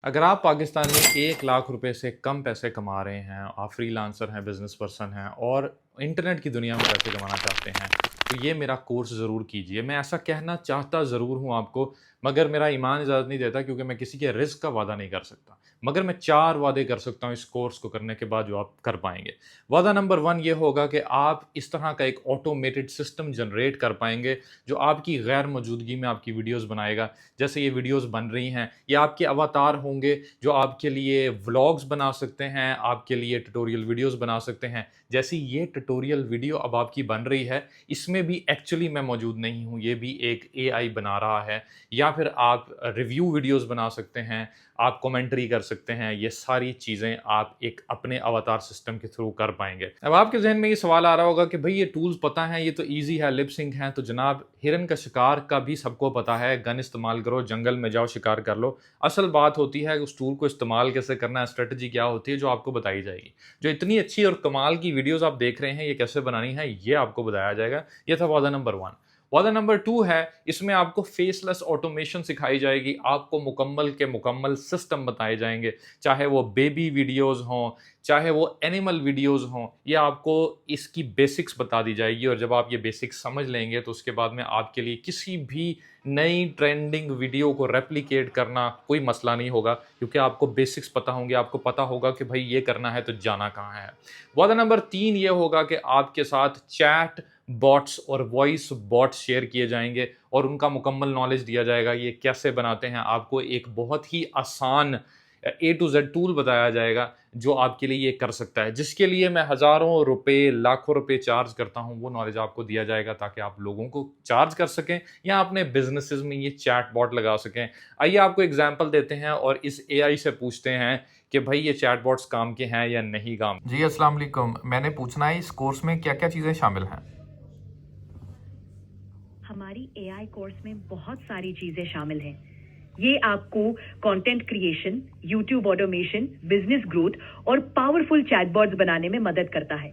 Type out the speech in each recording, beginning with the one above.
अगर आप पाकिस्तान में 1 लाख रुपए से कम पैसे कमा रहे हैं, आप फ्रीलांसर हैं, बिज़नेस पर्सन हैं और इंटरनेट की दुनिया में पैसे कमाना चाहते हैं, तो ये मेरा कोर्स ज़रूर कीजिए। मैं ऐसा कहना चाहता ज़रूर हूँ आपको, मगर मेरा ईमान इजाज़त नहीं देता क्योंकि मैं किसी के रिस्क का वादा नहीं कर सकता। मगर मैं 4 वादे कर सकता हूँ इस कोर्स को करने के बाद जो आप कर पाएँगे। वादा नंबर 1 ये होगा कि आप इस तरह का एक ऑटोमेटेड सिस्टम जनरेट कर पाएँगे, जो आपकी गैर मौजूदगी में आपकी वीडियोज़ बनाएगा। जैसे ये वीडियोज़ बन रही हैं, ये आपके अवतार होंगे जो आपके लिए व्लॉग्स बना सकते हैं, आपके लिए ट्यूटोरियल वीडियोज़ बना सकते हैं। जैसी ये ट्यूटोरियल वीडियो अब आपकी बन रही है, इसमें भी एक्चुअली मैं मौजूद नहीं हूँ, ये भी एक एआई बना रहा है। या फिर आप रिव्यू वीडियोज़ बना सकते हैं, आप कमेंट्री कर सकते हैं, ये सारी चीज़ें आप एक अपने अवतार सिस्टम के थ्रू कर पाएँगे। अब आपके ज़हन में ये सवाल आ रहा होगा कि भई ये टूल्स पता हैं, ये तो ईज़ी है, लिप सिंक है, तो जनाब हिरन का शिकार का भी सबको पता है, गन इस्तेमाल करो, जंगल में जाओ, शिकार कर लो। असल बात होती है उस टूल को इस्तेमाल कैसे करना है, स्ट्रैटेजी क्या होती है, जो आपको बताई जाएगी। जो इतनी अच्छी और कमाल की वीडियोज़ आप देख रहे हैं, ये कैसे बनानी है, ये आपको बताया जाएगा। ये था वादा नंबर 1। वादा नंबर 2 है, इसमें आपको फेसलेस ऑटोमेशन सिखाई जाएगी, आपको मुकम्मल के मुकम्मल सिस्टम बताए जाएँगे, चाहे वो बेबी वीडियोज़ हों, चाहे वो एनिमल वीडियोज़ हों, ये आपको इसकी बेसिक्स बता दी जाएगी और जब आप ये बेसिक्स समझ लेंगे, तो उसके बाद में आपके लिए किसी भी नई ट्रेंडिंग वीडियो को रेप्लिकेट करना कोई मसला नहीं होगा क्योंकि आपको बेसिक्स पता होंगे, आपको पता होगा कि भई ये करना है तो जाना कहाँ है। वादा नंबर 3 ये होगा कि आपके साथ चैट बॉट्स और वॉइस बॉट्स शेयर किए जाएँगे और उनका मुकम्मल नॉलेज दिया जाएगा, ये कैसे बनाते हैं। आपको एक बहुत ही आसान ए टू ज़ेड टूल बताया जाएगा, जो आपके लिए ये कर सकता है। जिसके लिए मैं हज़ारों रुपए, लाखों रुपए चार्ज करता हूँ, वो नॉलेज आपको दिया जाएगा ताकि आप लोगों को चार्ज कर सकें या अपने बिज़नेसेस में ये चैटबॉट लगा सकें। आइए आपको एग्ज़ाम्पल देते हैं और इस एआई से पूछते हैं कि भई ये चैटबॉट्स काम के हैं या नहीं काम। जी अस्सलाम वालेकुम। मैंने पूछना है इस कोर्स में क्या-क्या चीज़ें शामिल हैं? हमारी एआई कोर्स में बहुत सारी चीजें शामिल हैं। ये आपको content creation, YouTube automation, business growth और पावरफुल चैटबॉट्स बनाने में मदद करता है।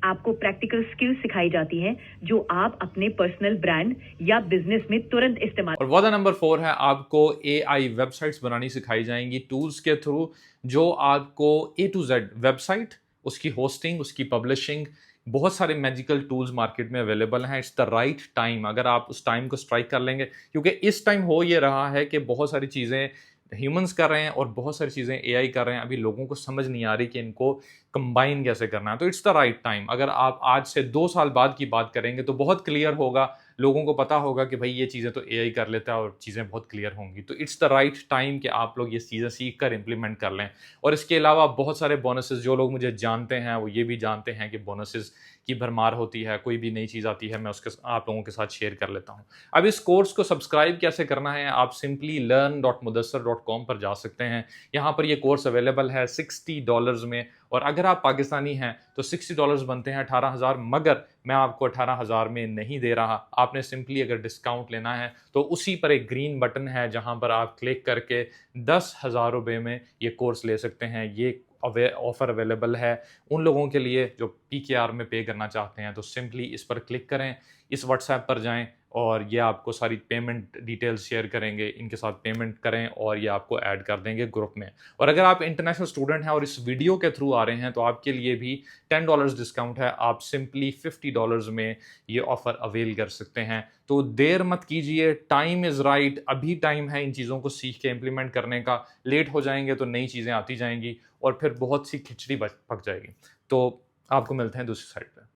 आपको प्रैक्टिकल स्किल्स सिखाई जाती हैं जो आप अपने पर्सनल ब्रांड या बिजनेस में तुरंत इस्तेमाल। और वादा नंबर 4 है, आपको एआई वेबसाइट्स बनानी सिखाई जाएँगी टूल्स के थ्रू, जो आपको ए टू ज़ेड वेबसाइट, उसकी होस्टिंग, उसकी पब्लिशिंग, बहुत सारे मैजिकल टूल्स मार्केट में अवेलेबल हैं। इट्स द राइट टाइम, अगर आप उस टाइम को स्ट्राइक कर लेंगे क्योंकि इस टाइम हो ये रहा है कि बहुत सारी चीज़ें ह्यूमन्स कर रहे हैं और बहुत सारी चीज़ें एआई कर रहे हैं। अभी लोगों को समझ नहीं आ रही कि इनको कंबाइन कैसे करना है। तो इट्स द राइट टाइम। अगर आप आज से 2 साल बाद की बात करेंगे तो बहुत क्लियर होगा, लोगों को पता होगा कि भई ये चीज़ें तो एआई कर लेता है और चीज़ें बहुत क्लियर होंगी। तो इट्स द राइट टाइम कि आप लोग ये चीज़ें सीख कर इम्प्लीमेंट कर लें। और इसके अलावा बहुत सारे बोनसेस, जो लोग मुझे जानते हैं वो ये भी जानते हैं कि बोनसेस की भरमार होती है। कोई भी नई चीज़ आती है मैं उसके आप लोगों के साथ शेयर कर लेता हूँ। अब इस कोर्स को सब्सक्राइब कैसे करना है, आप सिंपली learn.mudassar.com पर जा सकते हैं। यहाँ पर ये कोर्स अवेलेबल है $60 में और अगर आप पाकिस्तानी हैं तो $60 बनते हैं 18,000, मगर मैं आपको 18,000 में नहीं दे रहा। आपने सिंपली अगर डिस्काउंट लेना है तो उसी पर एक ग्रीन बटन है जहाँ पर आप क्लिक करके 10,000 रुपए में ये कोर्स ले सकते हैं। ये ऑफ़र अवेलेबल है उन लोगों के लिए जो पीकेआर में पे करना चाहते हैं, तो सिंपली इस पर क्लिक करें, इस व्हाट्सएप पर जाएँ और ये आपको सारी पेमेंट डिटेल्स शेयर करेंगे, इनके साथ पेमेंट करें और ये आपको ऐड कर देंगे ग्रुप में। और अगर आप इंटरनेशनल स्टूडेंट हैं और इस वीडियो के थ्रू आ रहे हैं, तो आपके लिए भी $10 डिस्काउंट है, आप सिंपली $50 में ये ऑफ़र अवेल कर सकते हैं। तो देर मत कीजिए, टाइम इज़ राइट, अभी टाइम है इन चीज़ों को सीख के इम्प्लीमेंट करने का। लेट हो जाएँगे तो नई चीज़ें आती जाएँगी और फिर बहुत सी खिचड़ी बच पक जाएगी। तो आपको मिलते हैं दूसरी साइड पे।